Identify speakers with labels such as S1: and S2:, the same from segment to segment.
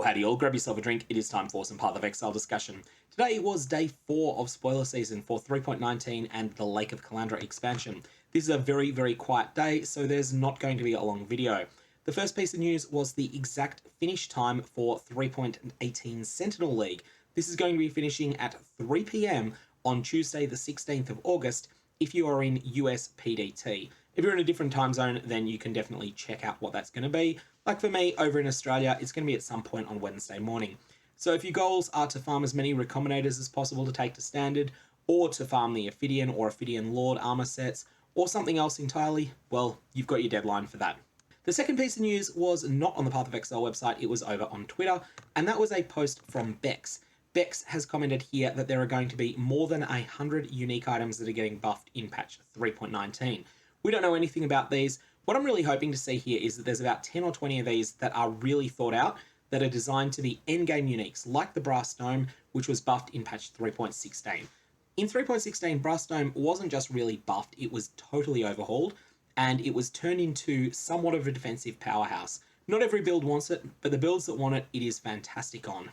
S1: howdy all, grab yourself a drink, it is time for some PathOfExile discussion. Today was day 4 of spoiler season for 3.19 and the Lake of Kalandra expansion. This is a very, very quiet day, so there's not going to be a long video. The first piece of news was the exact finish time for 3.18 Sentinel League. This is going to be finishing at 3 PM on Tuesday the 16th of August if you are in US PDT. If you're in a different time zone, then you can definitely check out what that's going to be. Like for me, over in Australia, it's going to be at some point on Wednesday morning. So if your goals are to farm as many Recombinators as possible to take to standard, or to farm the Ophidian or Ophidian Lord armor sets, or something else entirely, well, you've got your deadline for that. The second piece of news was not on the PathOfExile website, it was over on Twitter, and that was a post from Bex. Bex has commented here that there are going to be more than 100 unique items that are getting buffed in patch 3.19. We don't know anything about these. What I'm really hoping to see here is that there's about 10 or 20 of these that are really thought out, that are designed to be endgame uniques, like the Brass Dome, which was buffed in patch 3.16. In 3.16, Brass Dome wasn't just really buffed, it was totally overhauled, and it was turned into somewhat of a defensive powerhouse. Not every build wants it, but the builds that want it, it is fantastic on.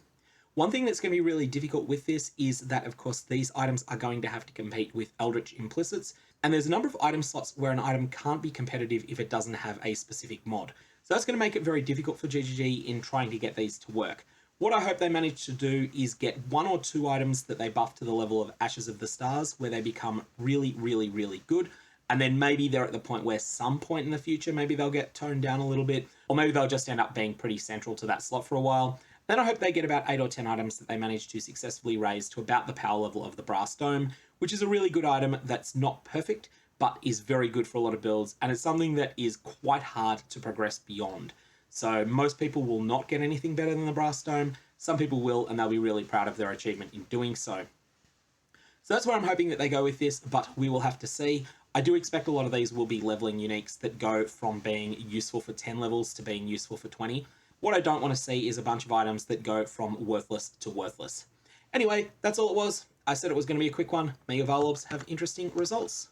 S1: One thing that's going to be really difficult with this is that, of course, these items are going to have to compete with Eldritch Implicits, and there's a number of item slots where an item can't be competitive if it doesn't have a specific mod. So that's going to make it very difficult for GGG in trying to get these to work. What I hope they manage to do is get 1 or 2 items that they buff to the level of Ashes of the Stars, where they become really, really, really good, and then maybe they're at the point where some point in the future, maybe they'll get toned down a little bit, or maybe they'll just end up being pretty central to that slot for a while. Then I hope they get about 8 or 10 items that they manage to successfully raise to about the power level of the Brass Dome, which is a really good item that's not perfect, but is very good for a lot of builds, and it's something that is quite hard to progress beyond. So most people will not get anything better than the Brass Dome. Some people will, and they'll be really proud of their achievement in doing so. So that's where I'm hoping that they go with this, but we will have to see. I do expect a lot of these will be leveling uniques that go from being useful for 10 levels to being useful for 20. What I don't want to see is a bunch of items that go from worthless to worthless. Anyway, that's all it was. I said it was going to be a quick one. May your Varlobs have interesting results.